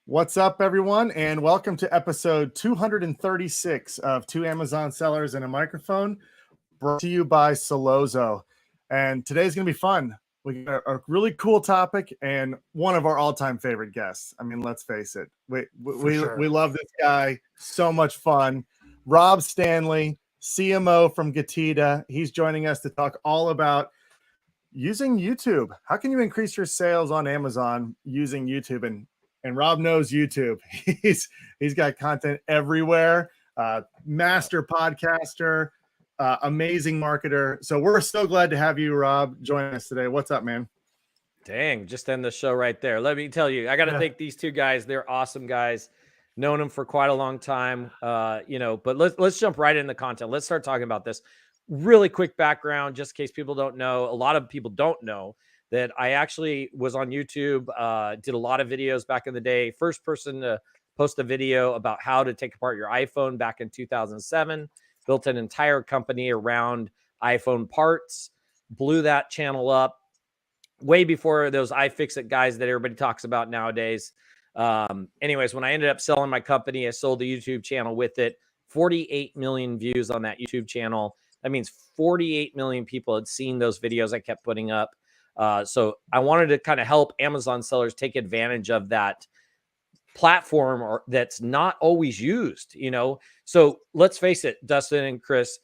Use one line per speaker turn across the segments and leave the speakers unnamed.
What's up, everyone, and welcome to episode 236 of Two Amazon Sellers and a Microphone, brought to you by Solozo. And today's going to be fun. We got a really cool topic and one of our all-time favorite guests. I mean, let's face it. We love this guy. So much fun. Rob Stanley, CMO from Gatita. He's joining us to talk all about using YouTube. How can you increase your sales on Amazon using YouTube? And Rob knows YouTube. He's got content everywhere. Master podcaster, amazing marketer. So we're so glad to have you, Rob, join us today. What's up, man?
Dang, just end the show right there. Let me tell you, I got to thank these two guys. They're awesome guys. Known them for quite a long time. But let's jump right into the content. Let's start talking about this. Really quick background, just in case people don't know. A lot of people don't know that I actually was on YouTube, did a lot of videos back in the day. First person to post a video about how to take apart your iPhone back in 2007. Built an entire company around iPhone parts. Blew that channel up way before those iFixit guys that everybody talks about nowadays. Anyways, when I ended up selling my company, I sold the YouTube channel with it. 48 million views on that YouTube channel. That means 48 million people had seen those videos I kept putting up. So I wanted to kind of help Amazon sellers take advantage of that platform that's not always used, So let's face it, Dustin and Chris,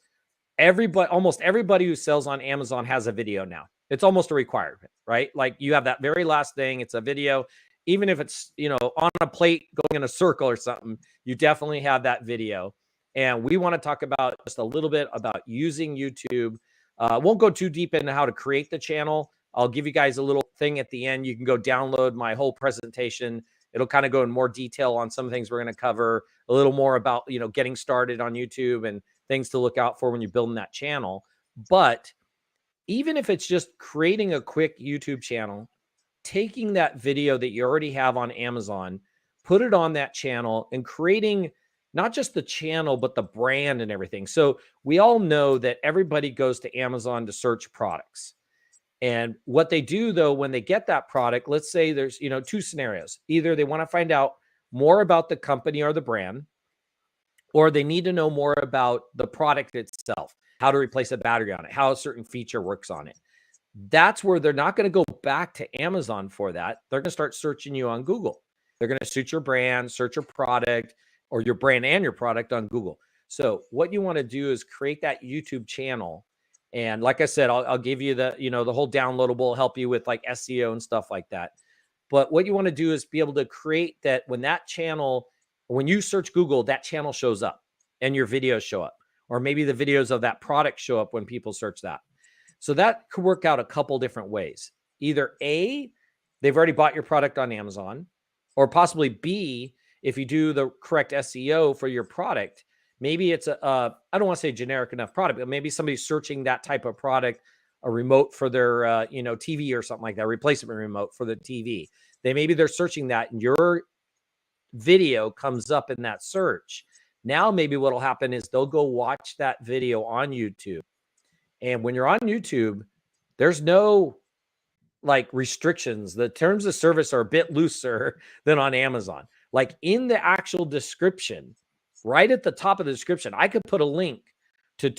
almost everybody who sells on Amazon has a video now. It's almost a requirement, right? Like you have that very last thing. It's a video. Even if it's, on a plate going in a circle or something, you definitely have that video. And we want to talk about just a little bit about using YouTube. Won't go too deep into how to create the channel. I'll give you guys a little thing at the end. You can go download my whole presentation. It'll kind of go in more detail on some things we're going to cover, a little more about, getting started on YouTube and things to look out for when you're building that channel. But even if it's just creating a quick YouTube channel, taking that video that you already have on Amazon, put it on that channel and creating not just the channel, but the brand and everything. So we all know that everybody goes to Amazon to search products. And what they do, though, when they get that product, let's say there's, two scenarios. Either they want to find out more about the company or the brand, or they need to know more about the product itself, how to replace a battery on it, how a certain feature works on it. That's where they're not going to go back to Amazon for that. They're going to start searching you on Google. They're going to search your brand, search your product, or your brand and your product on Google. So what you want to do is create that YouTube channel. And like I said, I'll give you the whole downloadable, help you with like SEO and stuff like that. But what you want to do is be able to create that when you search Google, that channel shows up and your videos show up, or maybe the videos of that product show up when people search that. So that could work out a couple different ways. Either A, they've already bought your product on Amazon, or possibly B, if you do the correct SEO for your product, maybe it's I don't want to say generic enough product, but maybe somebody's searching that type of product, a remote for their, TV or something like that, replacement remote for the TV. Maybe they're searching that and your video comes up in that search. Now, maybe what'll happen is they'll go watch that video on YouTube. And when you're on YouTube, there's no restrictions. The terms of service are a bit looser than on Amazon. Like in the actual description, right at the top of the description, I could put a link to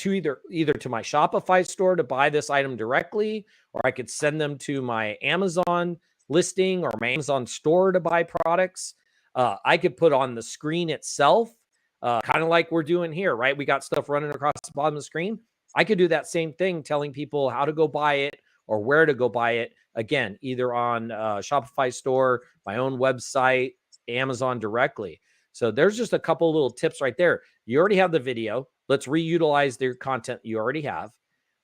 either to my Shopify store to buy this item directly, or I could send them to my Amazon listing or my Amazon store to buy products. I could put on the screen itself, kind of like we're doing here, right? We got stuff running across the bottom of the screen. I could do that same thing, telling people how to go buy it or where to go buy it. Again, either on Shopify store, my own website, Amazon directly. So there's just a couple little tips right there. You already have the video. Let's reutilize the content you already have.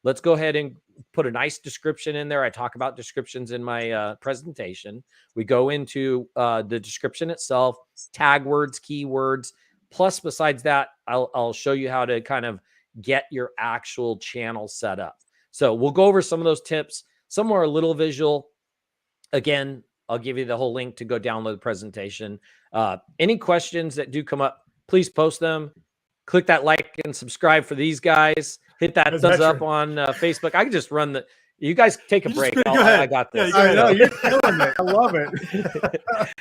Let's go ahead and put a nice description in there. I talk about descriptions in my presentation. We go into the description itself, tag words, keywords. Plus, besides that, I'll show you how to kind of get your actual channel set up. So we'll go over some of those tips. Some are a little visual. Again, I'll give you the whole link to go download the presentation. Any questions that do come up, please post them. Click that like and subscribe for these guys. Hit that thumbs up on Facebook. I can just run You guys take a
You
break.
just go
I
ahead.
got
Yeah,
this.
you go
I
ahead.
know you're killing it. I love it.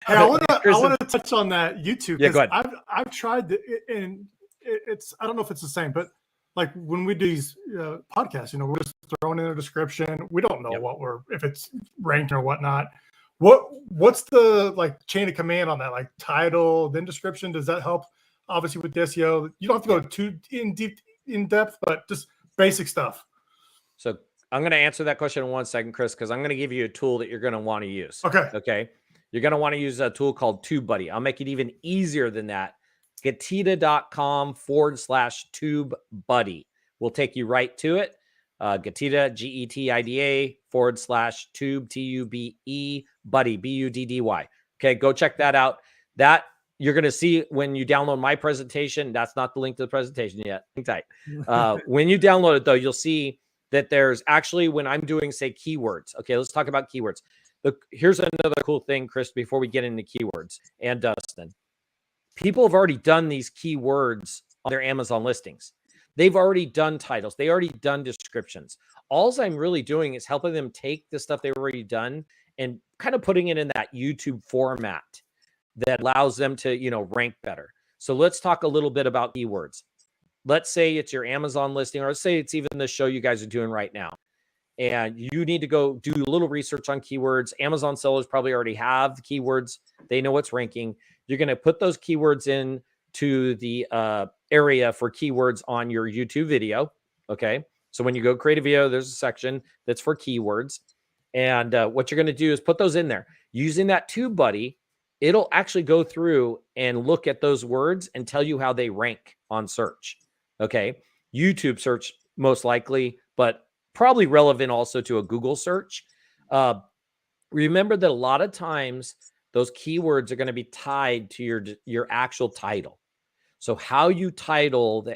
Hey, I want
Kristen-
to touch on that YouTube.
Yeah, go
'cause I've tried and it's I don't know if it's the same, but like when we do these podcasts, we're just throwing in a description. We don't know if it's ranked or whatnot. What's the like chain of command on that? Like title, then description. Does that help? Obviously with SEO, you don't have to go too in depth, but just basic stuff.
So I'm going to answer that question in 1 second, Chris, because I'm going to give you a tool that you're going to want to use.
Okay.
You're going to want to use a tool called TubeBuddy. I'll make it even easier than that. Getida.com/TubeBuddy will take you right to it. Getida, GETIDA /tube, TUBE, buddy, BUDDY. Okay, go check that out. That you're going to see when you download my presentation. That's not the link to the presentation yet. Hang tight. When you download it, though, you'll see that there's actually, when I'm doing, say, keywords. Okay, let's talk about keywords. Look, here's another cool thing, Chris, before we get into keywords, and Dustin. People have already done these keywords on their Amazon listings. They've already done titles. They already done descriptions. All I'm really doing is helping them take the stuff they've already done and kind of putting it in that YouTube format that allows them to, rank better. So let's talk a little bit about keywords. Let's say it's your Amazon listing, or let's say it's even the show you guys are doing right now. And you need to go do a little research on keywords. Amazon sellers probably already have the keywords. They know what's ranking. You're going to put those keywords in to the area for keywords on your YouTube video. Okay. So when you go create a video, there's a section that's for keywords. And what you're going to do is put those in there. Using that TubeBuddy, it'll actually go through and look at those words and tell you how they rank on search. Okay. YouTube search most likely, but probably relevant also to a Google search. Remember that a lot of times those keywords are going to be tied to your actual title. So how you title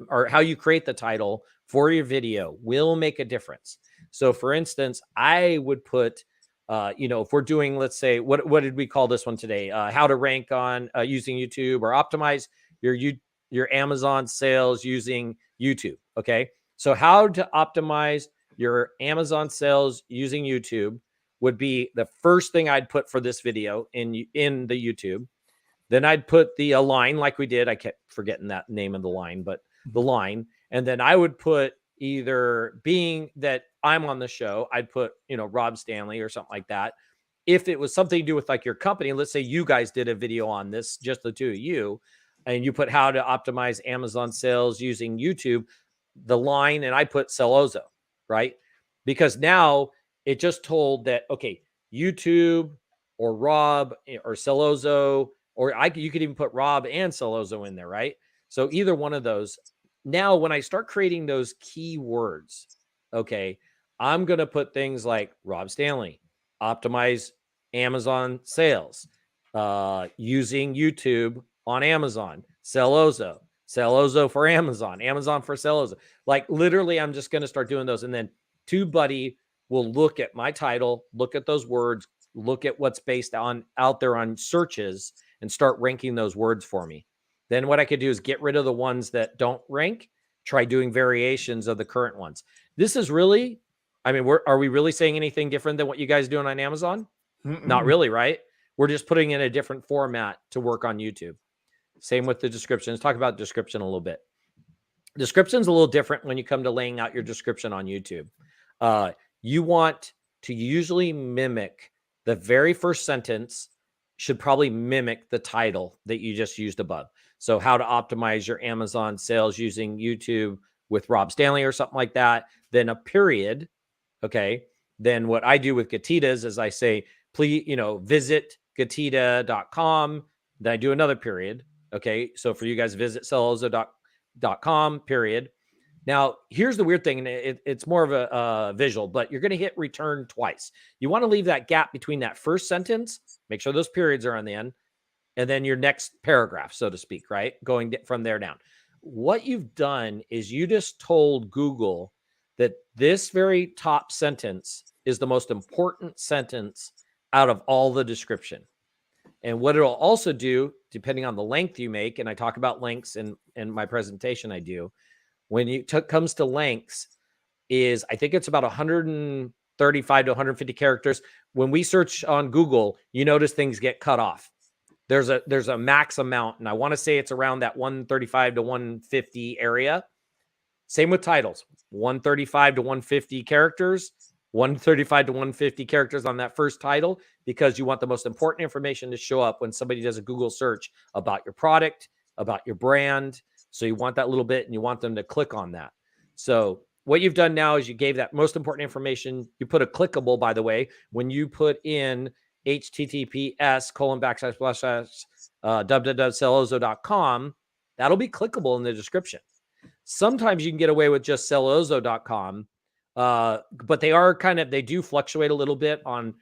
or how you create the title for your video will make a difference. So for instance, I would put, if we're doing, let's say, what did we call this one today? How to rank on using YouTube, or optimize your Amazon sales using YouTube. Okay. So how to optimize your Amazon sales using YouTube would be the first thing I'd put for this video in the YouTube. Then I'd put the line like we did. I kept forgetting that name of the line, but the line. And then I would put, either being that I'm on the show, I'd put, Rob Stanley or something like that. If it was something to do with like your company, let's say you guys did a video on this, just the two of you, and you put how to optimize Amazon sales using YouTube, the line, and I put Celozo, right? Because now it just told that, okay, YouTube or Rob or Celozo, or you could even put Rob and Celozo in there, right? So either one of those. Now, when I start creating those keywords, okay, I'm going to put things like Rob Stanley, optimize Amazon sales, using YouTube on Amazon, Celozo for Amazon, Amazon for Celozo. Like literally, I'm just going to start doing those. And then TubeBuddy will look at my title, look at those words, look at what's based on out there on searches, and start ranking those words for me. Then what I could do is get rid of the ones that don't rank, try doing variations of the current ones. This is really, are we really saying anything different than what you guys are doing on Amazon? Not really, right? We're just putting in a different format to work on YouTube. Same with the description. Let's talk about description a little bit. Description's a little different when you come to laying out your description on YouTube. You want to usually mimic the very first sentence, should probably mimic the title that you just used above. So how to optimize your Amazon sales using YouTube with Rob Stanley or something like that. Then a period. Okay. Then what I do with Getidas is I say, please, visit getida.com. Then I do another period. Okay. So for you guys, visit celozo.com, period. Now, here's the weird thing, and it's more of a visual, but you're going to hit return twice. You want to leave that gap between that first sentence, make sure those periods are on the end, and then your next paragraph, so to speak, right? Going from there down. What you've done is you just told Google that this very top sentence is the most important sentence out of all the description. And what it'll also do, depending on the length you make, and I talk about lengths in my presentation I do, when it comes to lengths, is, I think it's about 135 to 150 characters. When we search on Google, you notice things get cut off. There's a max amount, and I want to say it's around that 135 to 150 area. Same with titles, 135 to 150 characters, 135 to 150 characters on that first title, because you want the most important information to show up when somebody does a Google search about your product, about your brand. So you want that little bit, and you want them to click on that. So what you've done now is you gave that most important information. You put a clickable, by the way, when you put in https://www.sellozo.com, that'll be clickable in the description. Sometimes you can get away with just sellozo.com, but they do fluctuate a little bit on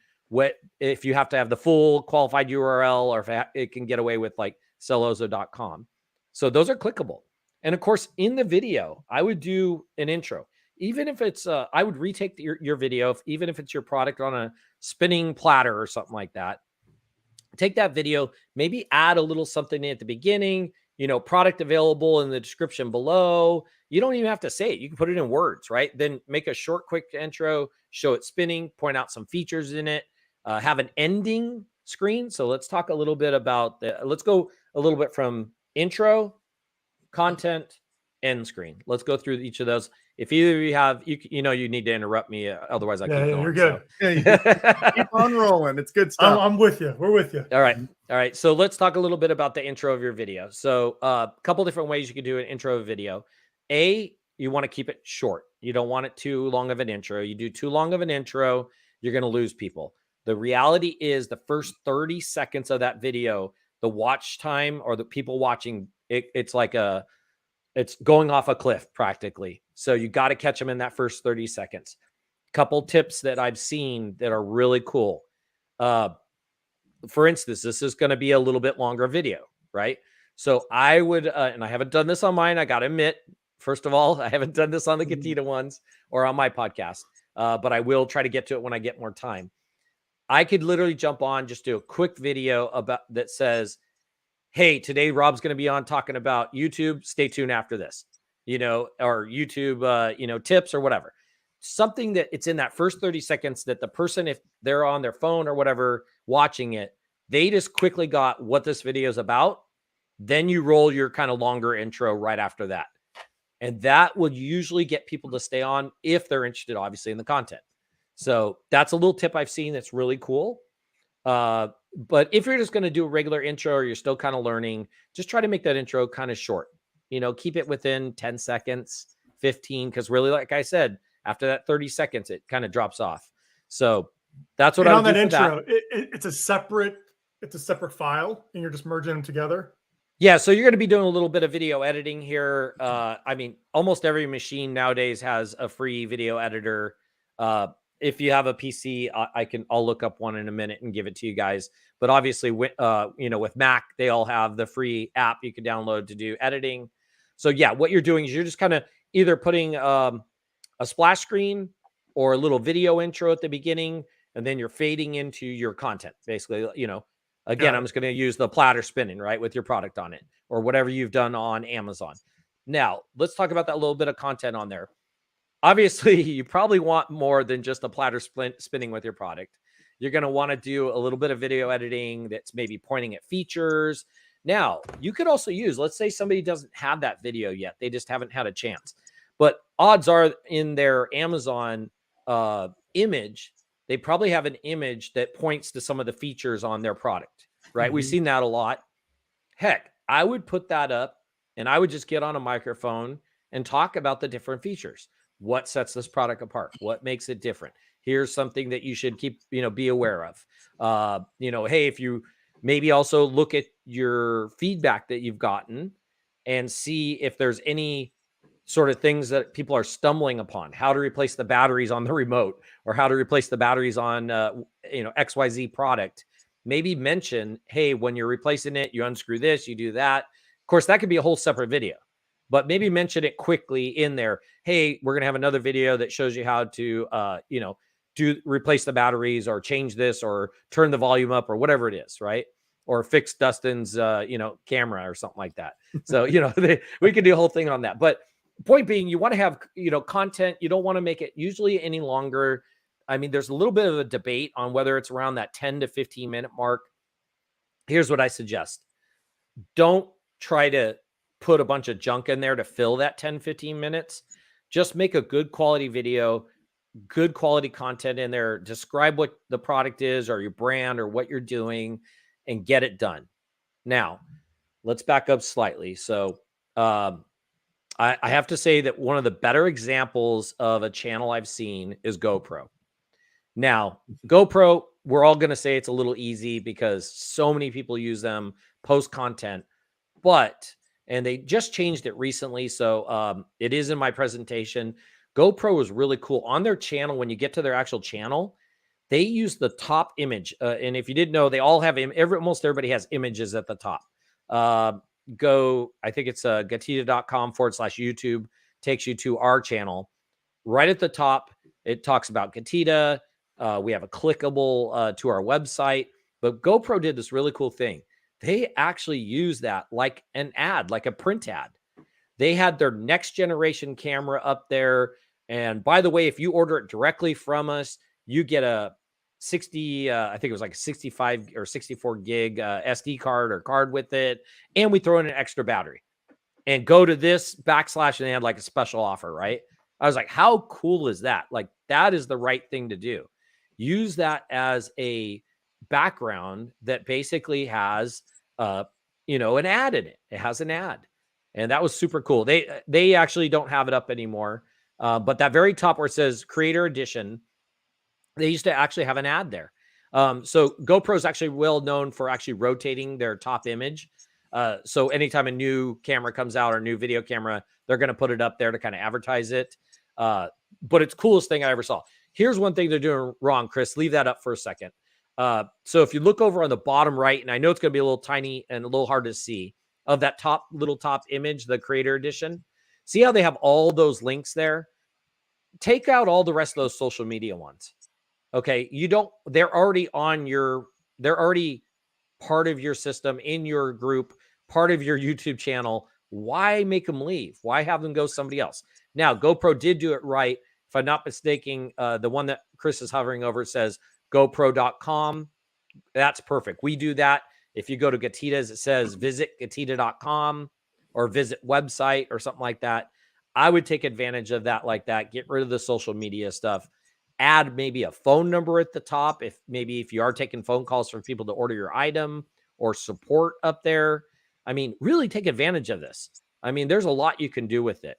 if you have to have the full qualified URL, or if it can get away with like sellozo.com. So those are clickable. And of course, in the video, I would do an intro. Even if it's, I would retake your video, even if it's your product on a spinning platter or something like that. Take that video, maybe add a little something at the beginning, product available in the description below. You don't even have to say it. You can put it in words, right? Then make a short, quick intro, show it spinning, point out some features in it, have an ending screen. So let's talk a little bit about let's go a little bit from intro, content, end screen. Let's go through each of those. If either of you have, you need to interrupt me. Otherwise I keep going.
You're good.
Yeah, you keep on rolling. It's good stuff.
I'm with you. We're with you.
All right. So let's talk a little bit about the intro of your video. So a couple different ways you can do an intro of video. You want to keep it short. You don't want it too long of an intro. You do too long of an intro, you're going to lose people. The reality is the first 30 seconds of that video, the watch time or the people watching, it's going off a cliff practically. So you got to catch them in that first 30 seconds. Couple tips that I've seen that are really cool. For instance, this is going to be a little bit longer video, right? So I would, and I haven't done this on mine. I got to admit, first of all, I haven't done this on the Katina ones or on my podcast, but I will try to get to it when I get more time. I could literally jump on, just do a quick video about that says, hey, today Rob's going to be on talking about YouTube. Stay tuned after this, or YouTube, tips or whatever. Something that it's in that first 30 seconds that the person, if they're on their phone or whatever, watching it, they just quickly got what this video is about. Then you roll your kind of longer intro right after that. And that will usually get people to stay on if they're interested, obviously, in the content. So that's a little tip I've seen that's really cool. But if you're just going to do a regular intro or you're still kind of learning, just try to make that intro kind of short. Keep it within 10 seconds, 15, because really, like I said, after that 30 seconds, it kind of drops off. So that's what I would do for that.
It's a separate file, and you're just merging them together.
Yeah, so you're going to be doing a little bit of video editing here. Almost every machine nowadays has a free video editor. If you have a PC, I'll look up one in a minute and give it to you guys. But obviously, with Mac, they all have the free app you can download to do editing. So yeah, what you're doing is you're just kind of either putting a splash screen or a little video intro at the beginning, and then you're fading into your content. Basically, again, I'm just going to use the platter spinning, right, with your product on it or whatever you've done on Amazon. Now, let's talk about that little bit of content on there. Obviously, you probably want more than just a platter spinning with your product. You're going to want to do a little bit of video editing that's maybe pointing at features. Now, you could also use, let's say somebody doesn't have that video yet. They just haven't had a chance. But odds are in their Amazon image, they probably have an image that points to some of the features on their product, right? Mm-hmm. We've seen that a lot. Heck, I would put that up and I would just get on a microphone and talk about the different features. What sets this product apart? What makes it different? Here's something that you should keep, be aware of. Hey, if you maybe also look at your feedback that you've gotten and see if there's any sort of things that people are stumbling upon, how to replace the batteries on the remote or how to replace the batteries on, XYZ product. Maybe mention, hey, when you're replacing it, you unscrew this, you do that. Of course, that could be a whole separate video. But maybe mention it quickly in there. Hey, we're going to have another video that shows you how to, replace the batteries or change this or turn the volume up or whatever it is, right? Or fix Dustin's, camera or something like that. So, we could do a whole thing on that. But point being, you want to have, content. You don't want to make it usually any longer. I mean, there's a little bit of a debate on whether it's around that 10 to 15 minute mark. Here's what I suggest. Don't try to put a bunch of junk in there to fill that 10, 15 minutes. Just make a good quality video, good quality content in there. Describe what the product is or your brand or what you're doing and get it done. Now, let's back up slightly. So I have to say that one of the better examples of a channel I've seen is GoPro. Now, GoPro, we're all going to say it's a little easy because so many people use them, post content, and they just changed it recently. So it is in my presentation. GoPro is really cool. On their channel, when you get to their actual channel, they use the top image. And if you didn't know, they all have, almost everybody has images at the top. I think it's gatita.com/YouTube, takes you to our channel. Right at the top, it talks about Gatita. We have a clickable to our website, but GoPro did this really cool thing. They actually use that like an ad, like a print ad. They had their next generation camera up there. And by the way, if you order it directly from us, you get a 60, I think it was like a 65 or 64 gig SD card or card with it. And we throw in an extra battery and go to this / and they had like a special offer, right? I was like, how cool is that? Like, that is the right thing to do. Use that as a background that basically has, an ad in it. It has an ad. And that was super cool. They actually don't have it up anymore. But that very top where it says Creator Edition, they used to actually have an ad there. So GoPro is actually well known for actually rotating their top image. So anytime a new camera comes out or a new video camera, they're going to put it up there to kind of advertise it. But it's the coolest thing I ever saw. Here's one thing they're doing wrong, Chris. Leave that up for a second. So if you look over on the bottom right, and I know it's going to be a little tiny and a little hard to see, of that top image, the Creator Edition, see how they have all those links there? Take out all the rest of those social media ones. Okay. They're already part of your system, in your group, part of your YouTube channel. Why make them leave? Why have them go somebody else? Now, GoPro did do it right. If I'm not mistaken, the one that Chris is hovering over says GoPro.com. That's perfect. We do that. If you go to Gatita's, it says visit Gatita.com or visit website or something like that. I would take advantage of that like that. Get rid of the social media stuff. Add maybe a phone number at the top. If you are taking phone calls from people to order your item or support up there. I mean, really take advantage of this. I mean, there's a lot you can do with it.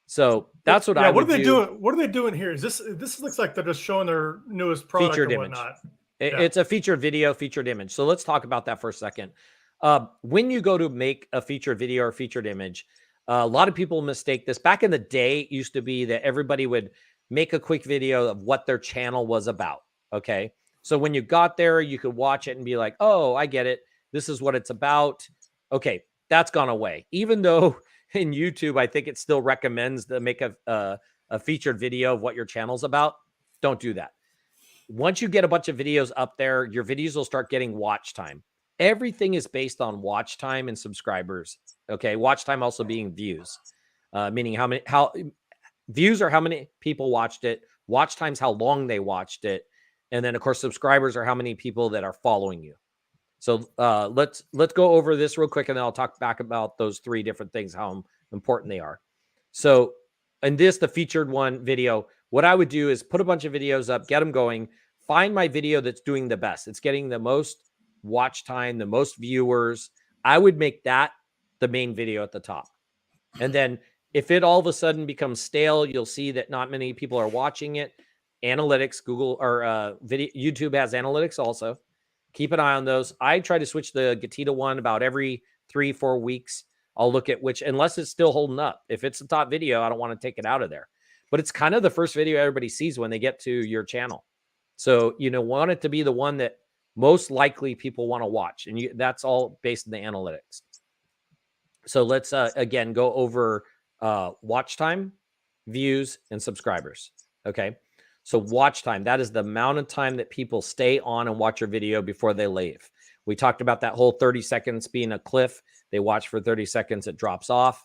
So that's what I would do.
What are they doing here? This looks like they're just showing their newest product
featured
and
image.
whatnot.
It's a featured video, featured image. So let's talk about that for a second. When you go to make a featured video or featured image, a lot of people mistake this. Back in the day, it used to be that everybody would make a quick video of what their channel was about. Okay. So when you got there, you could watch it and be like, oh, I get it. This is what it's about. Okay. That's gone away. Even though in YouTube, I think it still recommends to make a featured video of what your channel's about. Don't do that. Once you get a bunch of videos up there, your videos will start getting watch time. Everything is based on watch time and subscribers. Okay. Watch time also being views, meaning how views are how many people watched it. Watch time's how long they watched it. And then of course, subscribers are how many people that are following you. So let's go over this real quick, and then I'll talk back about those three different things, how important they are. So in the featured one video, what I would do is put a bunch of videos up, get them going, find my video that's doing the best. It's getting the most watch time, the most viewers. I would make that the main video at the top. And then if it all of a sudden becomes stale, you'll see that not many people are watching it. Analytics, Google or YouTube has analytics also. Keep an eye on those. I try to switch the Gatita one about every 3-4 weeks. I'll look at which, unless it's still holding up. If it's the top video, I don't want to take it out of there. But it's kind of the first video everybody sees when they get to your channel. So, want it to be the one that most likely people want to watch. And that's all based on the analytics. So let's, again, go over watch time, views, and subscribers. Okay. So watch time, that is the amount of time that people stay on and watch your video before they leave. We talked about that whole 30 seconds being a cliff. They watch for 30 seconds, it drops off.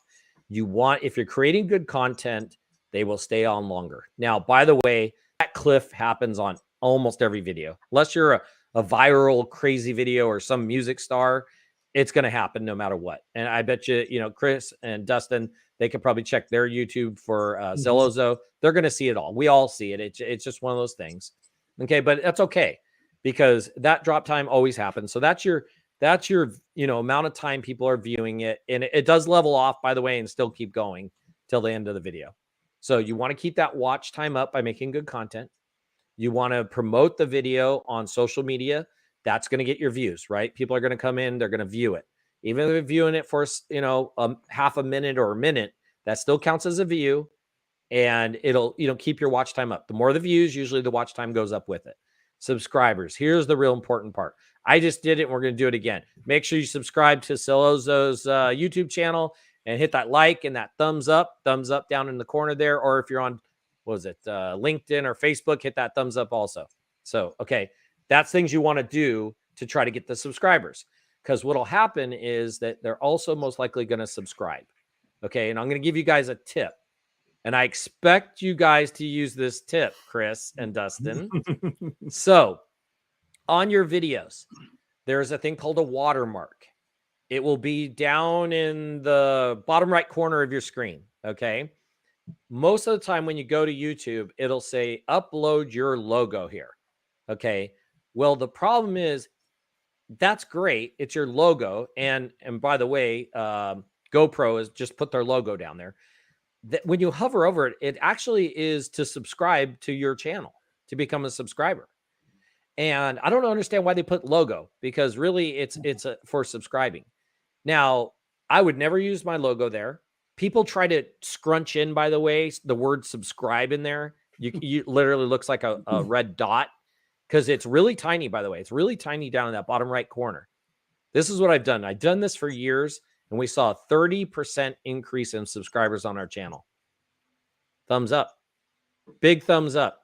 If you're creating good content, they will stay on longer. Now, by the way, that cliff happens on almost every video. Unless you're a viral crazy video or some music star, it's going to happen no matter what. And I bet you, Chris and Dustin, they could probably check their YouTube for Zellozo. They're going to see it all. We all see it. It's just one of those things. Okay, but that's okay because that drop time always happens. So that's your amount of time people are viewing it, and it does level off, by the way, and still keep going till the end of the video. So you want to keep that watch time up by making good content. You want to promote the video on social media. That's going to get your views, right? People are going to come in, they're going to view it. Even if they're viewing it for, half a minute or a minute, that still counts as a view, and it'll, keep your watch time up. The more the views, usually the watch time goes up with it. Subscribers. Here's the real important part. I just did it, and we're going to do it again. Make sure you subscribe to Celozo's YouTube channel and hit that like and that thumbs up down in the corner there. Or if you're on, LinkedIn or Facebook, hit that thumbs up also. So, okay, that's things you want to do to try to get the subscribers. Because what'll happen is that they're also most likely going to subscribe. Okay, and I'm going to give you guys a tip. And I expect you guys to use this tip, Chris and Dustin. So, on your videos, there's a thing called a watermark. It will be down in the bottom right corner of your screen, okay? Most of the time when you go to YouTube, it'll say upload your logo here, okay? Well, the problem is that's great. It's your logo. And by the way, GoPro has just put their logo down there. When you hover over it, it actually is to subscribe to your channel, to become a subscriber. And I don't understand why they put logo, because really it's for subscribing. Now, I would never use my logo there. People try to scrunch in, by the way, the word subscribe in there. You literally looks like a red dot, because it's really tiny, by the way. It's really tiny down in that bottom right corner. This is what I've done. I've done this for years, and we saw a 30% increase in subscribers on our channel. Thumbs up. Big thumbs up.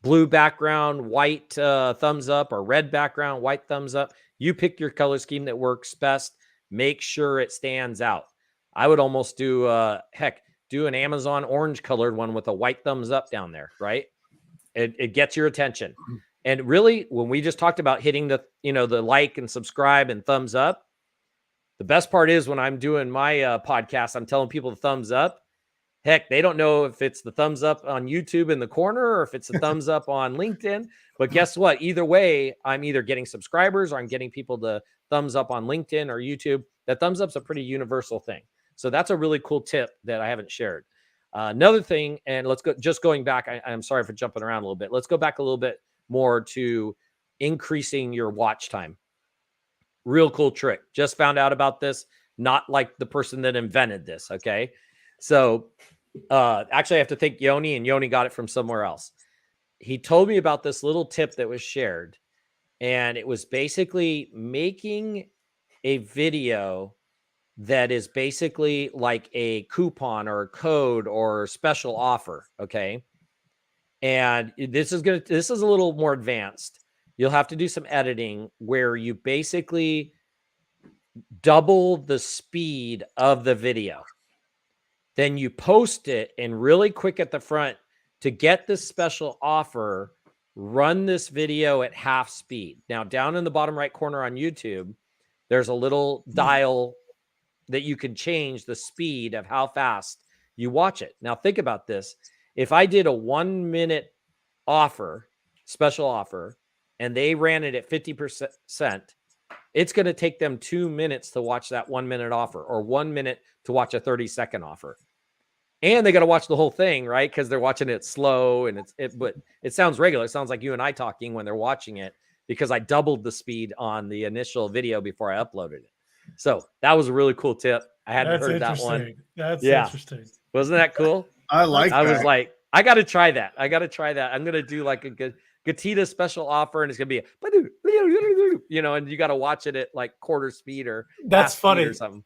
Blue background, white thumbs up, or red background, white thumbs up. You pick your color scheme that works best. Make sure it stands out. I would almost do an Amazon orange colored one with a white thumbs up down there, right? It gets your attention. And really, when we just talked about hitting the like and subscribe and thumbs up, the best part is when I'm doing my podcast, I'm telling people the thumbs up. Heck, they don't know if it's the thumbs up on YouTube in the corner or if it's the thumbs up on LinkedIn. But guess what? Either way, I'm either getting subscribers or I'm getting people to thumbs up on LinkedIn or YouTube. That thumbs up's a pretty universal thing. So that's a really cool tip that I haven't shared. Another thing, and let's go, just going back, I'm sorry for jumping around a little bit. Let's go back a little bit more to increasing your watch time. Real cool trick. Just found out about this, not like the person that invented this, okay? So actually I have to thank Yoni, and Yoni got it from somewhere else. He told me about this little tip that was shared, and it was basically making a video that is basically like a coupon or a code or special offer, okay? And this is a little more advanced. You'll have to do some editing where you basically double the speed of the video. Then you post it, and really quick at the front, to get this special offer, run this video at half speed. Now, down in the bottom right corner on YouTube, there's a little dial that you can change the speed of how fast you watch it. Now, think about this. If I did a 1 minute offer, special offer, and they ran it at 50%, it's going to take them 2 minutes to watch that 1 minute offer, or 1 minute to watch a 30-second offer. And they got to watch the whole thing, right? Because they're watching it slow, and but it sounds regular. It sounds like you and I talking when they're watching it, because I doubled the speed on the initial video before I uploaded it. So that was a really cool tip. I hadn't heard that one.
That's interesting.
Wasn't that cool?
I like that.
I was like, I got to try that. I'm going to do like a Gatita special offer, and it's going to be, and you got to watch it at like quarter speed or
that's funny
or something.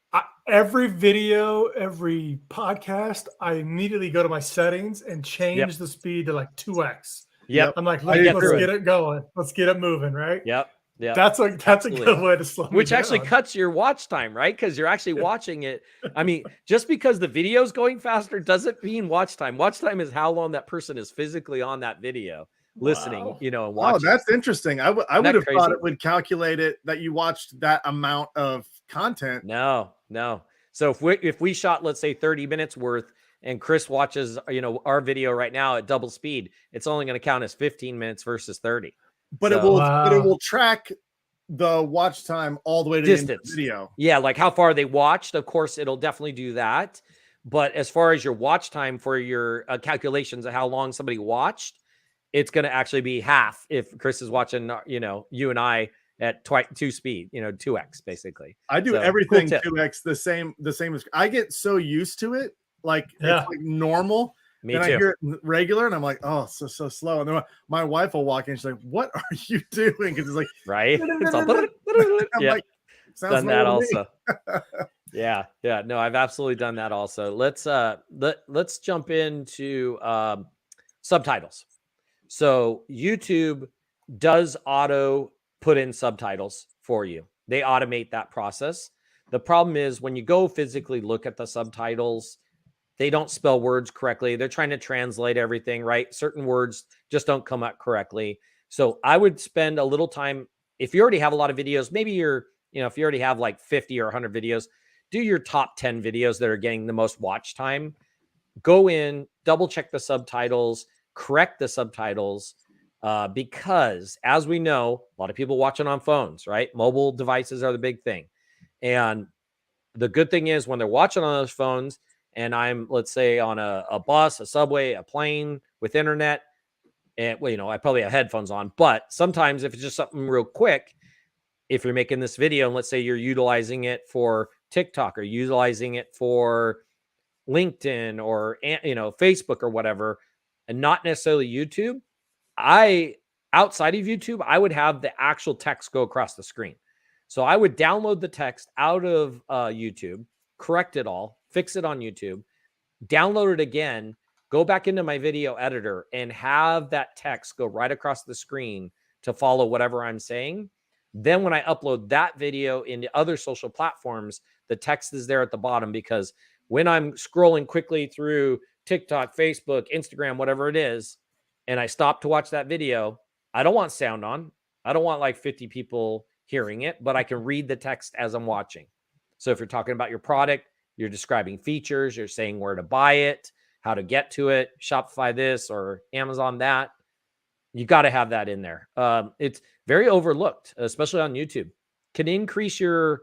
Every video, every podcast, I immediately go to my settings and change the speed to like 2x.
Yep.
I'm like, let's get it going. Let's get it moving, right?
Yep. Yeah.
That's a good way to slow me
Which
down.
actually cuts your watch time, right? Because you're actually watching it. I mean, just because the video's going faster doesn't mean watch time. Watch time is how long that person is physically on that video, listening,
Wow.
and
Oh,
watching.
that's interesting. I would
that
have thought
crazy?
it would calculate it that you watched that amount of content.
No. So if we shot, let's say 30 minutes worth, and Chris watches, our video right now at double speed, it's only going to count as 15 minutes versus 30.
But it
So-
will track the watch time all the way to the end of the video.
Yeah, like how far they watched. Of course, it'll definitely do that. But as far as your watch time for your calculations of how long somebody watched, it's going to actually be half if Chris is watching, you and I at 2 speed, 2x basically.
I do
So,
everything
cool tip.
2x the same as I get so used to it, like
Yeah.
it's like normal.
Me
and
too.
I hear it regular, and I'm like, oh, so slow. And then my wife will walk in, she's like, "What are you doing?" Because it's like,
Right? It's all,
I'm
yeah.
like, sounds
Done that
normal to me.
also. Yeah. No, I've absolutely done that also. Let's jump into subtitles. So YouTube does auto put in subtitles for you. They automate that process. The problem is when you go physically look at the subtitles, they don't spell words correctly. They're trying to translate everything, right? Certain words just don't come out correctly. So I would spend a little time. If you already have a lot of videos, maybe if you already have like 50 or 100 videos, do your top 10 videos that are getting the most watch time. Go in, double check the subtitles, correct the subtitles, because as we know, a lot of people watching on phones, right? Mobile devices are the big thing. And the good thing is when they're watching on those phones, and I'm, let's say, on a bus, a subway, a plane with internet, and I probably have headphones on, but sometimes if it's just something real quick, if you're making this video and let's say you're utilizing it for TikTok or utilizing it for LinkedIn or Facebook or whatever, and not necessarily YouTube, outside of YouTube, I would have the actual text go across the screen. So I would download the text out of YouTube, correct it all, fix it on YouTube, download it again, go back into my video editor and have that text go right across the screen to follow whatever I'm saying. Then when I upload that video into other social platforms, the text is there at the bottom, because when I'm scrolling quickly through TikTok, Facebook, Instagram, whatever it is, and I stop to watch that video, I don't want sound on. I don't want like 50 people hearing it, but I can read the text as I'm watching. So if you're talking about your product, you're describing features, you're saying where to buy it, how to get to it, Shopify this or Amazon that, you got to have that in there. It's very overlooked, especially on YouTube. Can increase your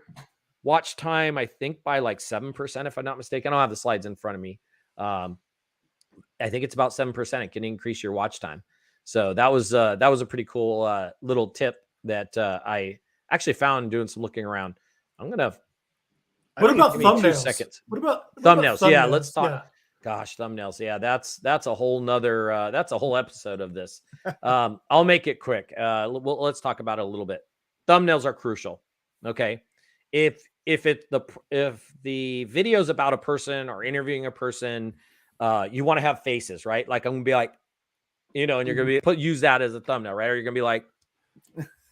watch time, I think, by like 7%, if I'm not mistaken. I don't have the slides in front of me. I think it's about 7%. It can increase your watch time. So that was a pretty cool little tip that I actually found doing some looking around.
What about thumbnails?
2 seconds.
What about
thumbnails? Yeah, let's talk.
Yeah.
Gosh, thumbnails. Yeah, that's a whole nother that's a whole episode of this. I'll make it quick. Let's talk about it a little bit. Thumbnails are crucial. Okay. If the video is about a person or interviewing a person, you want to have faces, right? Like I'm gonna be like, and you're gonna be use that as a thumbnail, right? Or you're gonna be like,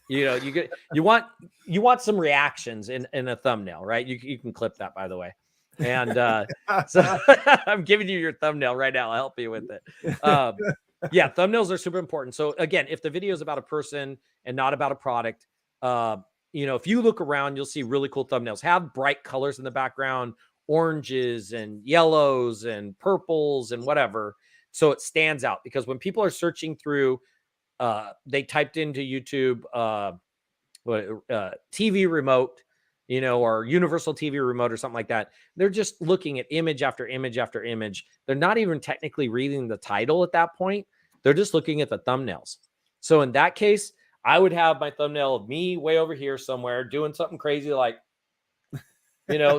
you want some reactions in a thumbnail, right? You can clip that, by the way. And so I'm giving you your thumbnail right now. I'll help you with it. Yeah, thumbnails are super important. So again, if the video is about a person and not about a product, if you look around, you'll see really cool thumbnails. Have bright colors in the background, oranges and yellows and purples and whatever, so it stands out. Because when people are searching through, they typed into YouTube TV remote, or universal TV remote or something like that. They're just looking at image after image after image. They're not even technically reading the title at that point. They're just looking at the thumbnails. So in that case, I would have my thumbnail of me way over here somewhere doing something crazy, like,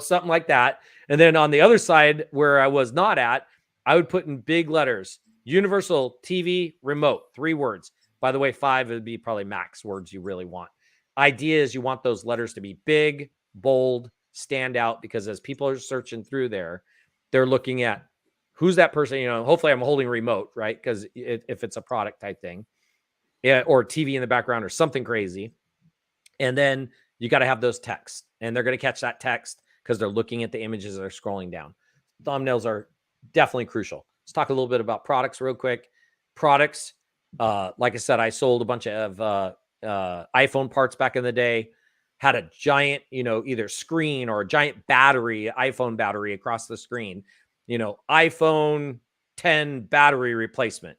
something like that. And then on the other side where I was not at, I would put in big letters, universal TV remote, 3 words. By the way, 5 would be probably max words you really want. Idea is you want those letters to be big, bold, stand out, because as people are searching through there, they're looking at who's that person. Hopefully I'm holding a remote, right? Because if it's a product type thing, yeah, or TV in the background or something crazy. And then you got to have those texts, and they're going to catch that text because they're looking at the images that are scrolling down. Thumbnails are definitely crucial. Let's talk a little bit about products real quick. Products, like I said, I sold a bunch of iPhone parts back in the day, had a giant, either screen or a giant battery, iPhone battery across the screen, iPhone 10 battery replacement,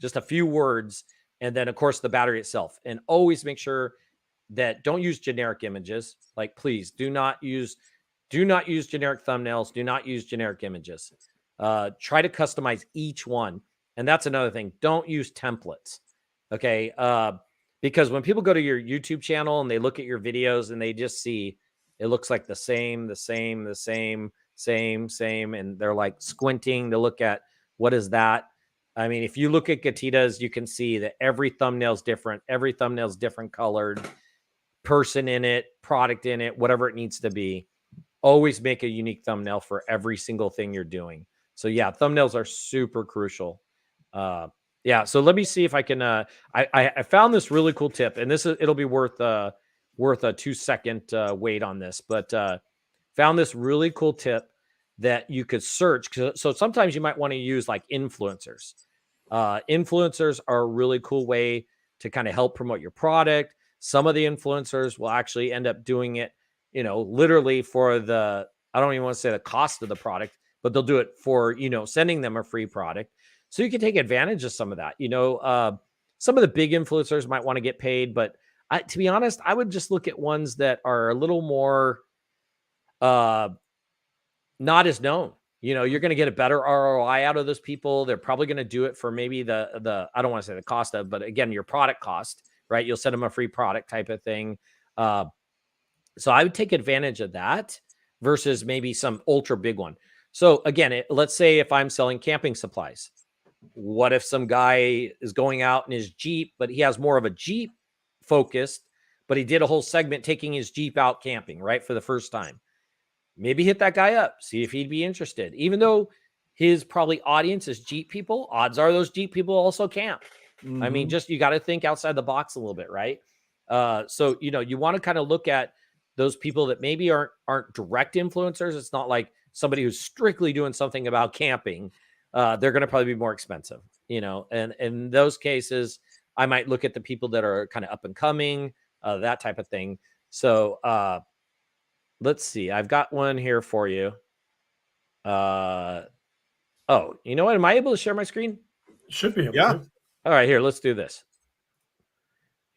just a few words. And then of course the battery itself, and always make sure that don't use generic images. Like, please do not use generic thumbnails. Do not use generic images. Try to customize each one. And that's another thing. Don't use templates. Okay. Because when people go to your YouTube channel and they look at your videos and they just see it looks like the same, and they're like squinting to look at what is that. I mean, if you look at Gatita's, you can see that every thumbnail is different. Every thumbnail is different colored, person in it, product in it, whatever it needs to be. Always make a unique thumbnail for every single thing you're doing. So yeah, thumbnails are super crucial. Yeah. So let me see if I can, I found this really cool tip, and it'll be worth a 2-second wait on this, but found this really cool tip that you could search. So sometimes you might want to use like influencers. Influencers are a really cool way to kind of help promote your product. Some of the influencers will actually end up doing it, literally for I don't even want to say the cost of the product, but they'll do it for, sending them a free product. So you can take advantage of some of that. Some of the big influencers might want to get paid, but to be honest, I would just look at ones that are a little more not as known. You're going to get a better ROI out of those people. They're probably going to do it for maybe the I don't want to say the cost of, but again, your product cost, right? You'll send them a free product type of thing. So I would take advantage of that versus maybe some ultra big one. So again, let's say if I'm selling camping supplies, what if some guy is going out in his Jeep, but he has more of a Jeep focused, but he did a whole segment taking his Jeep out camping, right? For the first time. Maybe hit that guy up, see if he'd be interested. Even though his probably audience is Jeep people, odds are those Jeep people also camp. Mm-hmm. I mean, just, you got to think outside the box a little bit, right? So, you want to kind of look at those people that maybe aren't direct influencers. It's not like somebody who's strictly doing something about camping. They're going to probably be more expensive, and in those cases, I might look at the people that are kind of up and coming, that type of thing. So, let's see. I've got one here for you. Oh, you know what? Am I able to share my screen?
Should be able
to.
All right, here, let's do this.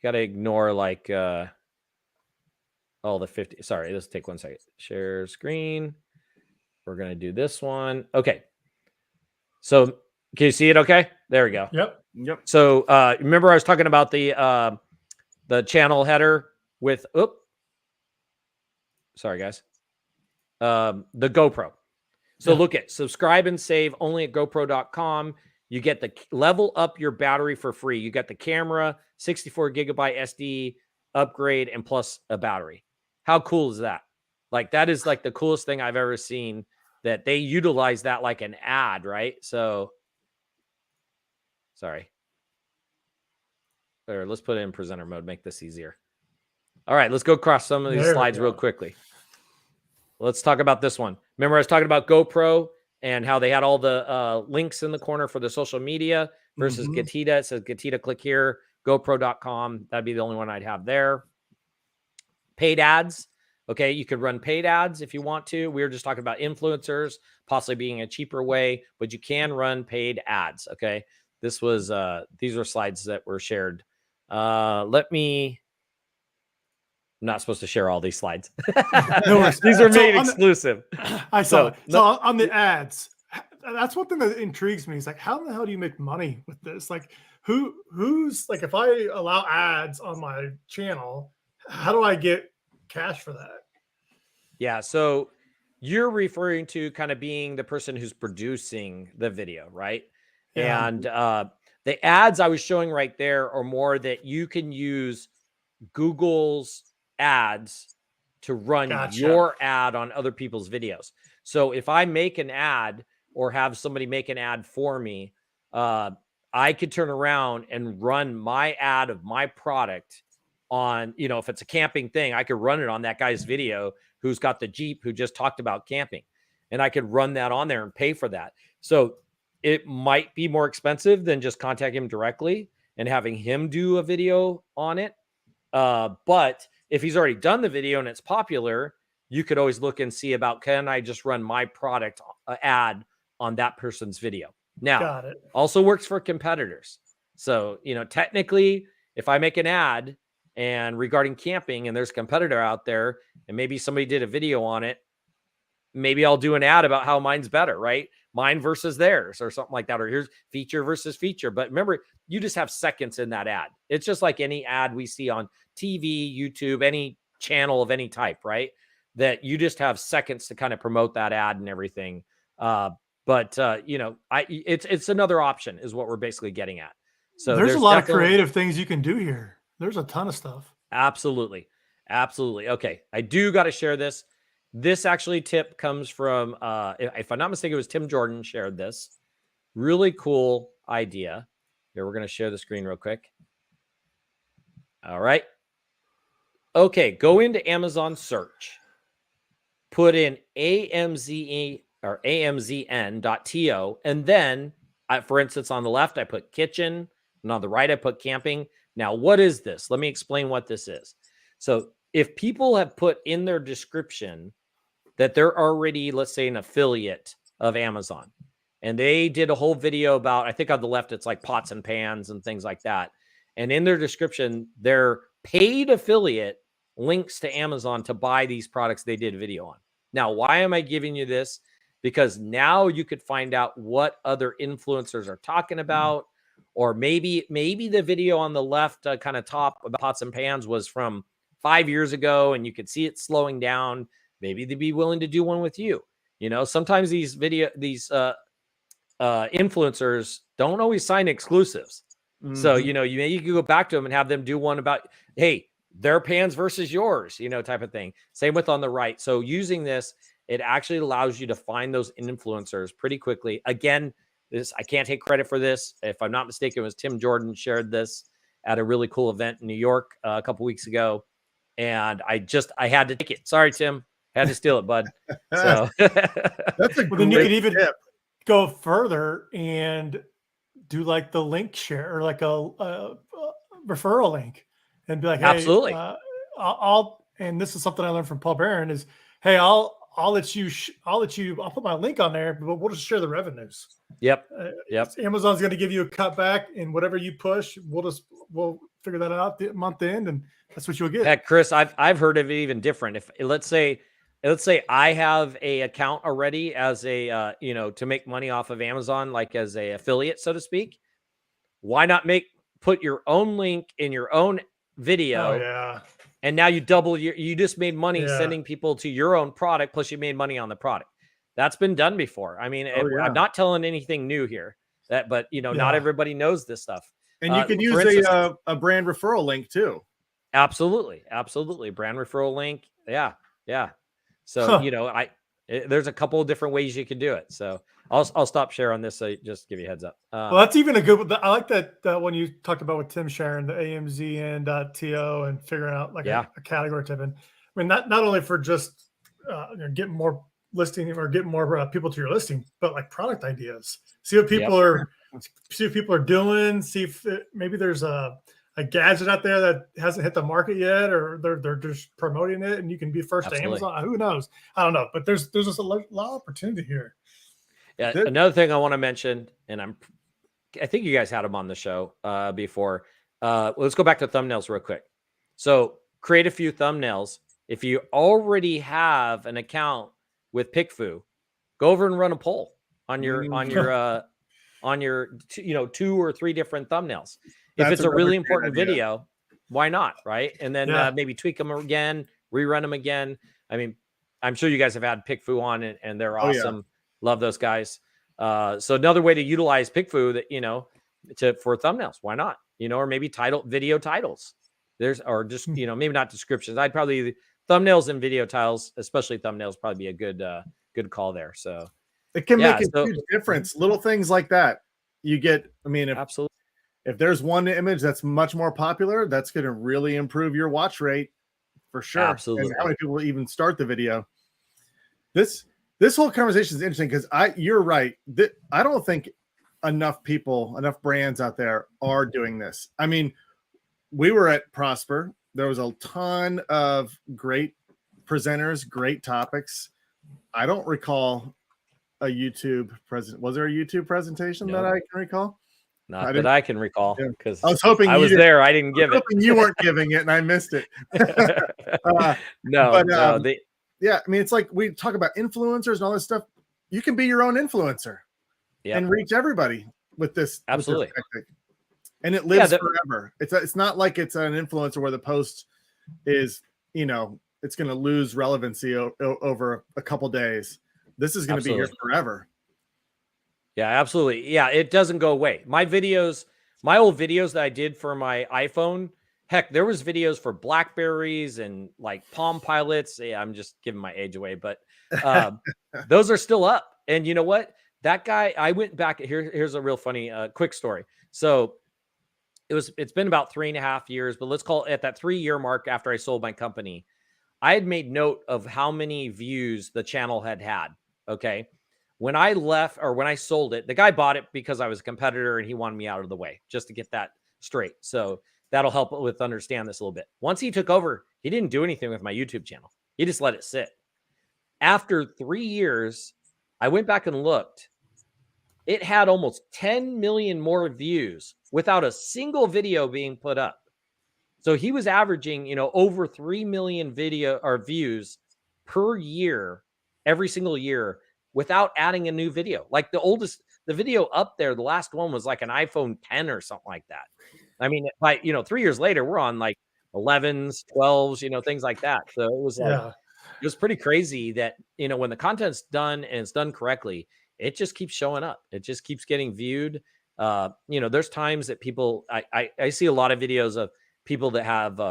Got to ignore like all the 50. Sorry, let's take 1 second. Share screen. We're going to do this one. Okay. So can you see it? Okay, there we go.
Yep.
So remember I was talking about the channel header with, sorry guys, the GoPro. So look at subscribe and save only at GoPro.com. You get the level up your battery for free. You got the camera, 64 gigabyte SD upgrade, and plus a battery. How cool is that? Like, that is like the coolest thing I've ever seen, that they utilize that like an ad, right? So, sorry. There, let's put it in presenter mode, make this easier. All right, let's go across some of these slides real quickly. Let's talk about this one. Remember, I was talking about GoPro and how they had all the links in the corner for the social media versus Gatita. It says Gatita, click here, GoPro.com. That'd be the only one I'd have there. Paid ads. Okay, you could run paid ads if you want to. We were just talking about influencers possibly being a cheaper way, but you can run paid ads. Okay, this was these were slides that were shared. I'm not supposed to share all these slides. No, these are made exclusive.
I saw it. So on the ads, that's one thing that intrigues me. Is like, how the hell do you make money with this? Like, who's like, if I allow ads on my channel, how do I get cash for that?
Yeah, so you're referring to kind of being the person who's producing the video, right? Yeah. And the ads I was showing right there are more that you can use Google's ads to run your ad on other people's videos. So if I make an ad or have somebody make an ad for me, I could turn around and run my ad of my product on, you know, if it's a camping thing, I could run it on that guy's video who's got the Jeep who just talked about camping, and I could run that on there and pay for that. So it might be more expensive than just contact him directly and having him do a video on it. But if he's already done the video and it's popular, you could always look and see about, can I just run my product ad on that person's video? Now, also works for competitors. So, you know, technically, if I make an ad and regarding camping and there's a competitor out there and maybe somebody did a video on it, maybe I'll do an ad about how mine's better, right? Mine versus theirs or something like that. Or here's feature versus feature. But remember, you just have seconds in that ad. It's just like any ad we see on TV, YouTube, any channel of any type, right? That you just have seconds to kind of promote that ad and everything. But you know, it's another option is what we're basically getting at. So
there's a lot of creative things you can do here. There's a ton of stuff.
Absolutely. Absolutely. Okay. I do got to share this. This actually tip comes from, if I'm not mistaken, it was Tim Jordan shared this. Really cool idea. Here, we're going to share the screen real quick. All right. Okay. Go into Amazon search. Put in AMZE or AMZN.to. And then, for instance, on the left, I put kitchen. And on the right, I put camping. Now, what is this? Let me explain what this is. So if people have put in their description that they're already, let's say, an affiliate of Amazon, and they did a whole video about, I think on the left, it's like pots and pans and things like that. And in their description, their paid affiliate links to Amazon to buy these products they did a video on. Now, why am I giving you this? Because now you could find out what other influencers are talking about. Or maybe the video on the left kind of top about pots and pans was from 5 years ago and you could see it slowing down. Maybe they'd be willing to do one with you. You know, sometimes these influencers don't always sign exclusives. Mm-hmm. So, you know, you can go back to them and have them do one about, hey, their pans versus yours, you know, type of thing. Same with on the right. So using this, it actually allows you to find those influencers pretty quickly. Again, I can't take credit for this. If I'm not mistaken, it was Tim Jordan shared this at a really cool event in New York a couple weeks ago. And I had to take it. Sorry, Tim. Had to steal it, bud. So
that's a then you could even go further and do like the link share or like a referral link and be like, hey,
absolutely.
I'll and this is something I learned from Paul Barron is, hey, I'll put my link on there, but we'll just share the revenues.
Yep.
Amazon's going to give you a cutback, and whatever you push, we'll figure that out the month end, and that's what you'll get.
Heck, Chris, I've heard of it even different. If let's say I have a account already as a to make money off of Amazon, like as a affiliate, so to speak. Why not put your own link in your own video?
Oh yeah.
And now you you just made money sending people to your own product, plus you made money on the product. That's been done before. I mean, I'm not telling anything new here, but not everybody knows this stuff.
And you can use a brand referral link too.
Absolutely. Brand referral link. Yeah. So, there's a couple of different ways you can do it. So I'll stop sharing on this. So just give you a heads up.
Well, that's even a good one. I like that one you talked about with Tim sharing the AMZN.to and figuring out like a category type. And I mean, not only for just getting more listing or getting more people to your listing, but like product ideas. See what people are doing. See if maybe there's a gadget out there that hasn't hit the market yet, or they're just promoting it, and you can be first to Amazon. Who knows? I don't know, but there's just a lot of opportunity here.
Yeah. Another thing I want to mention, and I think you guys had them on the show before. Let's go back to thumbnails real quick. So create a few thumbnails. If you already have an account with PickFu, go over and run a poll on your 2 or 3 different thumbnails. If it's a really important video, why not? Right. And then maybe tweak them again, rerun them again. I mean, I'm sure you guys have had PickFu on and they're awesome. Yeah. Love those guys. So another way to utilize PickFu that, for thumbnails, why not? Or maybe video titles. Maybe not descriptions. I'd probably thumbnails and video titles, especially thumbnails, probably be a good call there. So
it can make a huge difference. Little things like that. You get,
absolutely.
if there's one image that's much more popular, that's going to really improve your watch rate for sure.
Absolutely.
And how many people even start the video? This whole conversation is interesting because you're right. I don't think enough brands out there are doing this. I mean, we were at Prosper. There was a ton of great presenters, great topics. I don't recall a YouTube present. Was there a YouTube presentation that I can recall?
Not that I can recall, because
I was hoping
I was there. I didn't give it.
You weren't giving it, and I missed it. Yeah, I mean, it's like we talk about influencers and all this stuff. You can be your own influencer and reach everybody with this.
Absolutely.
With this tactic. And it lives forever. It's not like it's an influencer where the post is, it's going to lose relevancy over a couple days. This is going to be here forever.
Yeah, absolutely. Yeah, it doesn't go away. My old videos that I did for my iPhone, heck, there was videos for Blackberries and like Palm Pilots. Yeah, I'm just giving my age away, but those are still up. And you know what? That guy, I went back. Here's a real funny quick story. So it's been about 3.5 years, but let's call it at that 3-year mark after I sold my company. I had made note of how many views the channel had. Okay. When I left, or when I sold it, the guy bought it because I was a competitor and he wanted me out of the way, just to get that straight. So that'll help with understand this a little bit. Once he took over, he didn't do anything with my YouTube channel. He just let it sit. After 3 years, I went back and looked. It had almost 10 million more views without a single video being put up. So he was averaging, over 3 million views per year, every single year, without adding a new video. Like the video up there, the last one was like an iPhone 10 or something like that. I mean, 3 years later, we're on like 11s, 12s, things like that. So it was it was pretty crazy that, when the content's done and it's done correctly, it just keeps showing up. It just keeps getting viewed. There's times that people, I see a lot of videos of people that have,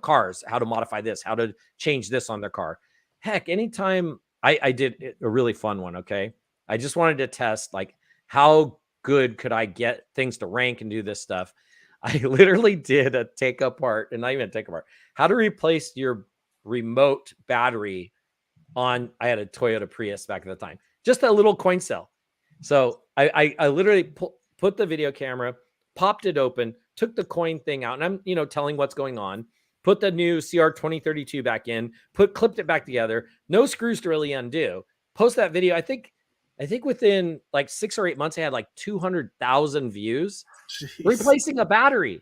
cars, how to modify this, how to change this on their car. Heck, anytime I did a really fun one. Okay. I just wanted to test, like, how good could I get things to rank and do this stuff. I literally did a take apart, and not even a take apart, how to replace your remote battery on, I had a Toyota Prius back at the time, just a little coin cell. So I literally put the video camera, popped it open, took the coin thing out, and I'm, telling what's going on, put the new CR2032 back in, clipped it back together, no screws to really undo, post that video. I think within like 6 or 8 months, I had like 200,000 views. Jeez. Replacing a battery.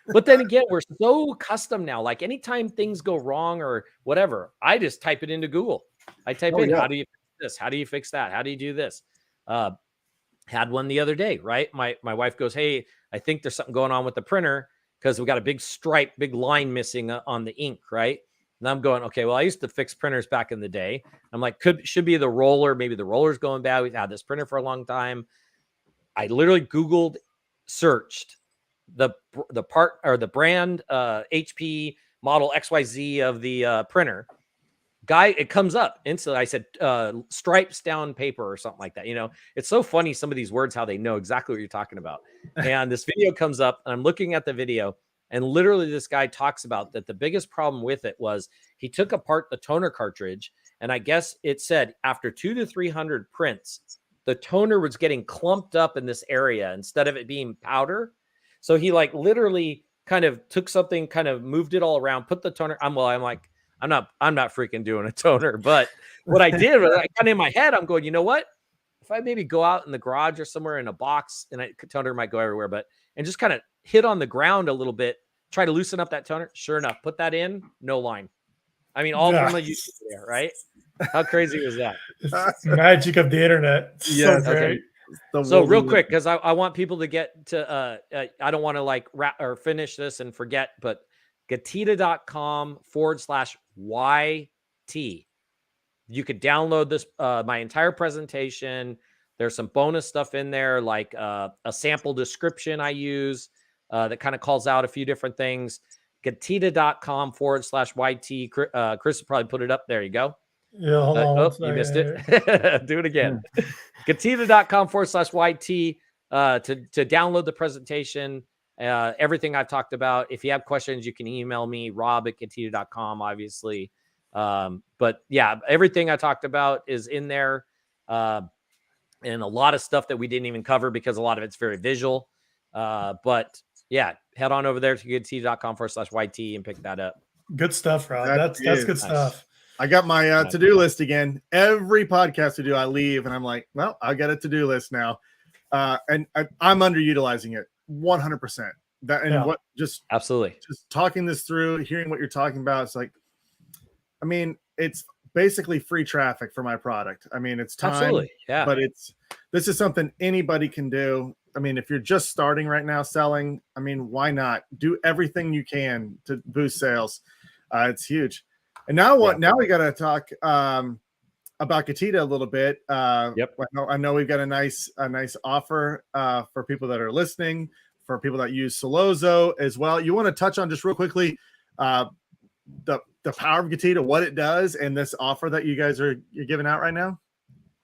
But then again, we're so custom now. Like anytime things go wrong or whatever, I just type it into Google. I type in, how do you fix this? How do you fix that? How do you do this? Had one the other day, right? My wife goes, hey, I think there's something going on with the printer because we got a big stripe, big line missing on the ink, right? And I'm going, okay, well, I used to fix printers back in the day. I'm like, should be the roller. Maybe the roller's going bad. We've had this printer for a long time. I literally Googled, searched the part or the brand, HP model XYZ of the printer. Guy, it comes up instantly. I said, stripes down paper or something like that. It's so funny, some of these words, how they know exactly what you're talking about. And this video comes up and I'm looking at the video, and literally this guy talks about that the biggest problem with it was he took apart the toner cartridge, and I guess it said after 200 to 300 prints, the toner was getting clumped up in this area instead of it being powder. So he like literally kind of took something, kind of moved it all around, put the toner. I'm like, I'm not freaking doing a toner. But what I did was, I kind of in my head, I'm going, you know what? If I maybe go out in the garage or somewhere in a box, and toner might go everywhere, and just kind of hit on the ground a little bit, try to loosen up that toner. Sure enough, put that in, no line. I mean, all from the YouTube there, right? How crazy was that?
It's magic of the internet.
Yeah.
So great.
So real quick, because I want people to get to, I don't want to like wrap or finish this and forget, but gatita.com/YT. You could download this, my entire presentation. There's some bonus stuff in there, like a sample description I use that kind of calls out a few different things. gatita.com/YT. Chris will probably put it up. There you go.
Yeah, hold on.
You missed it. Do it again. gatita.com/YT to download the presentation. everything I've talked about. If you have questions, you can email me, rob@gatita.com, obviously. But yeah, everything I talked about is in there. And a lot of stuff that we didn't even cover because a lot of it's very visual. But yeah, head on over there to gatita.com/YT and pick that up.
Good stuff, Rob. That's good
nice.
stuff.
I got my to-do list again. Every podcast we do, I leave and I'm like, well, I got a to-do list now. And I'm underutilizing it 100%. That and what
absolutely
just talking this through, hearing what you're talking about. It's like, I mean, it's basically free traffic for my product. I mean, it's time,
absolutely, yeah.
But this is something anybody can do. I mean, if you're just starting right now selling, I mean, why not do everything you can to boost sales? It's huge. And now now we got to talk about Gatita a little bit.
Yep.
I know we've got a nice offer for people that are listening, for people that use Solozo as well. You want to touch on just real quickly the power of Gatita, what it does, and this offer that you're giving out right now?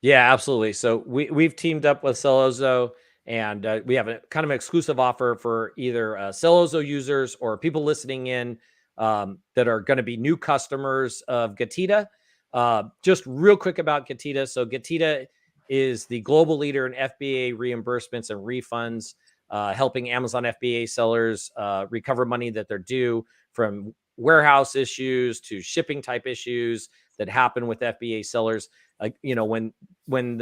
Yeah, absolutely. So we've teamed up with Solozo, and we have a kind of an exclusive offer for either Solozo users or people listening in that are going to be new customers of Gatita. Just real quick about Gatita. So Gatita is the global leader in FBA reimbursements and refunds, helping Amazon FBA sellers recover money that they're due from warehouse issues to shipping type issues that happen with FBA sellers. When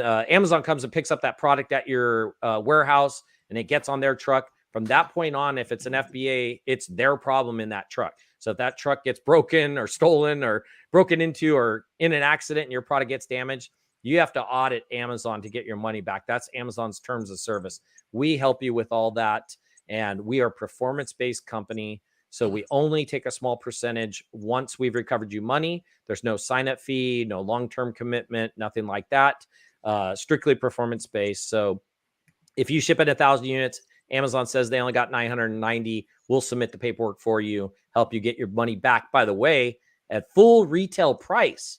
Amazon comes and picks up that product at your warehouse and it gets on their truck, from that point on, if it's an FBA, it's their problem in that truck. So if that truck gets broken or stolen or broken into or in an accident and your product gets damaged, you have to audit Amazon to get your money back. That's Amazon's terms of service. We help you with all that. And we are a performance-based company. So we only take a small percentage once we've recovered you money. There's no sign-up fee, no long-term commitment, nothing like that. Strictly performance-based. So if you ship at 1,000 units, Amazon says they only got 990. We'll submit the paperwork for you, help you get your money back, by the way, at full retail price,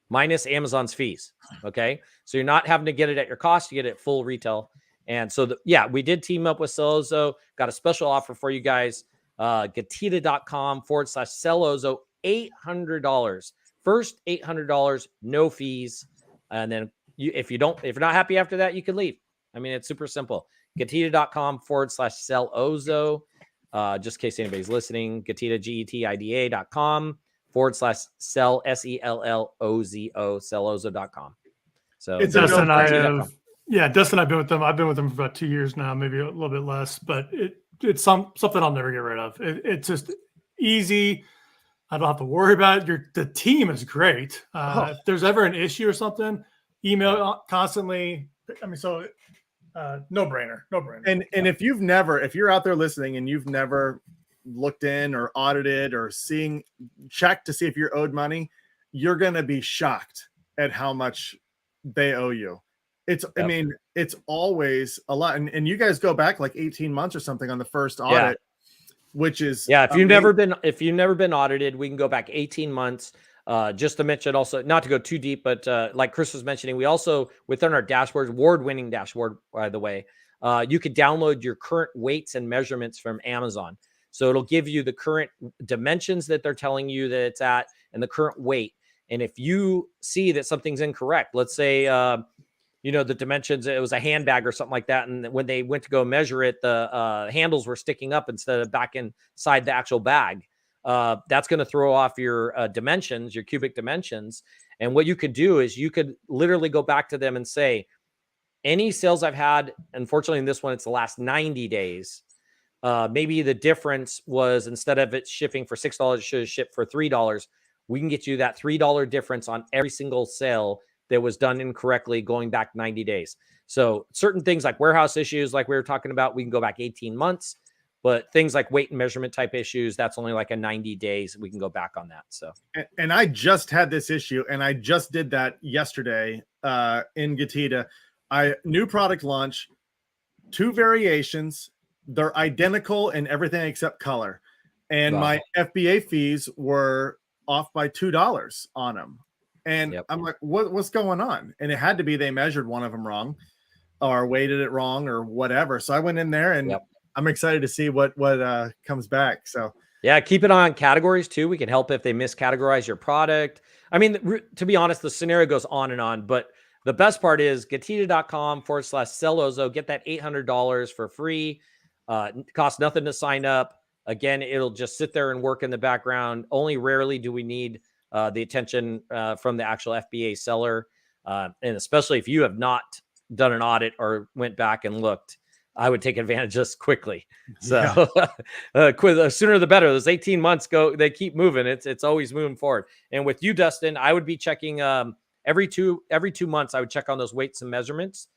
minus Amazon's fees. Okay. So you're not having to get it at your cost. You get it at full retail. And so, we did team up with Solozo, got a special offer for you guys. Gatita.com/Solozo, $800. First $800, no fees. And then if you're not happy after that, you can leave. I mean, it's super simple. Gatita.com/Solozo. Just in case anybody's listening, Gatita, GETIDA.com/sell, SELLOZO, Solozo.com. So
Dustin and I've been with them. I've been with them for about 2 years now, maybe a little bit less, but it's something I'll never get rid of. It's just easy. I don't have to worry about it. The team is great. If there's ever an issue or something, email constantly. I mean, so no brainer.
And if you're out there listening and you've never looked in or audited or checked to see if you're owed money, you're going to be shocked at how much they owe you. I mean, it's always a lot. And you guys go back like 18 months or something on the first audit, which is
if you've never been audited, we can go back 18 months. Just to mention also, not to go too deep, but like Chris was mentioning, we also, within our dashboard, award-winning dashboard, by the way, you could download your current weights and measurements from Amazon. So it'll give you the current dimensions that they're telling you that it's at and the current weight. And if you see that something's incorrect, let's say, the dimensions, it was a handbag or something like that. And when they went to go measure it, the handles were sticking up instead of back inside the actual bag. That's going to throw off your dimensions, your cubic dimensions. And what you could do is you could literally go back to them and say, any sales I've had, unfortunately in this one, it's the last 90 days. Maybe the difference was instead of it shipping for $6, it should have shipped for $3. We can get you that $3 difference on every single sale that was done incorrectly going back 90 days. So certain things like warehouse issues, like we were talking about, we can go back 18 months. But things like weight and measurement type issues, that's only like a 90 days. We can go back on that. So,
and I just had this issue, and I just did that yesterday in Gatita. New product launch, 2 variations. They're identical in everything except color, and my FBA fees were off by $2 on them. And I'm like, what's going on? And it had to be they measured one of them wrong, or weighted it wrong, or whatever. So I went in there and. I'm excited to see what comes back. So
yeah, keep it on categories too. We can help if they miscategorize your product. I mean, to be honest, the scenario goes on and on, but the best part is getita.com/Sellozo. Get that $800 for free. It costs nothing to sign up. Again, it'll just sit there and work in the background. Only rarely do we need the attention from the actual FBA seller. And especially if you have not done an audit or went back and looked, I would take advantage of this quickly. So the sooner the better. Those 18 months they keep moving. It's always moving forward. And with you, Dustin, I would be checking every 2 months. I would check on those weights and measurements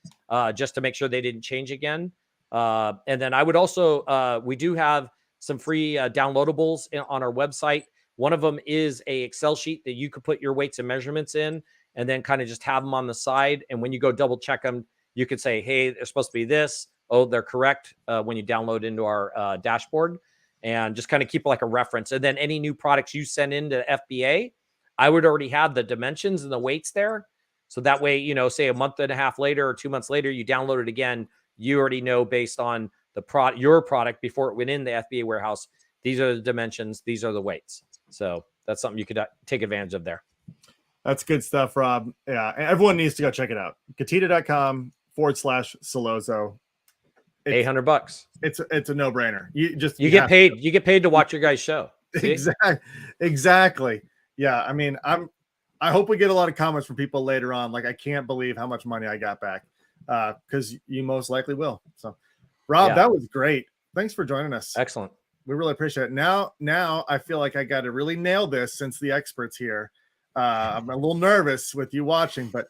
just to make sure they didn't change again. And then I would also, we do have some free downloadables on our website. One of them is a Excel sheet that you could put your weights and measurements in and then kind of just have them on the side. And when you go double check them, you could say, hey, they're supposed to be this. Oh, they're correct when you download into our dashboard, and just kind of keep like a reference. And then any new products you send into FBA, I would already have the dimensions and the weights there. So that way, you know, say a month and a half later or 2 months later, you download it again, you already know based on your product before it went in the FBA warehouse, these are the dimensions, these are the weights. So that's something you could take advantage of there.
That's good stuff, Rob. Yeah, everyone needs to go check it out. Getita.com/Sellozo.
$800.
It's a no-brainer. You
get paid. You get paid to watch your guys' show.
Exactly. Yeah. I mean, I hope we get a lot of comments from people later on. Like, I can't believe how much money I got back. Because you most likely will. So, Rob, that was great. Thanks for joining us.
Excellent.
We really appreciate it. Now I feel like I got to really nail this since the expert's here. I'm a little nervous with you watching, but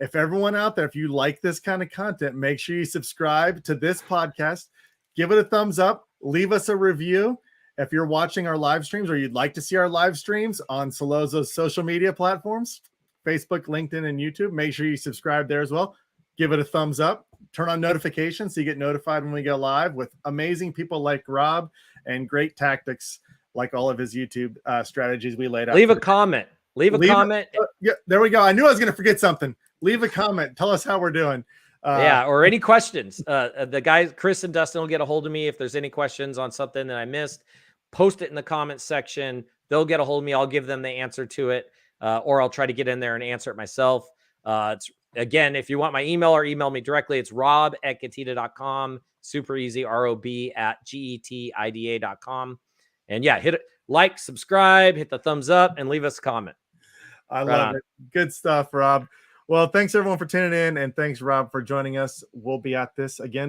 if everyone out there, if you like this kind of content, make sure you subscribe to this podcast, give it a thumbs up, leave us a review. If you're watching our live streams or you'd like to see our live streams on Sellozo's social media platforms, Facebook, LinkedIn, and YouTube, make sure you subscribe there as well. Give it a thumbs up, turn on notifications so you get notified when we go live with amazing people like Rob and great tactics like all of his YouTube strategies we laid out.
Leave a comment. Leave a comment.
Yeah, there we go. I knew I was going to forget something. Leave a comment. Tell us how we're doing.
Or any questions. The guys, Chris and Dustin, will get a hold of me if there's any questions on something that I missed. Post it in the comment section. They'll get a hold of me. I'll give them the answer to it, or I'll try to get in there and answer it myself. It's again, if you want my email or email me directly, it's rob@getita.com. Super easy. rob@getida.com. And yeah, hit it, like, subscribe, hit the thumbs up, and leave us a comment.
I love it. Good stuff, Rob. Well, thanks everyone for tuning in, and thanks, Rob, for joining us. We'll be at this again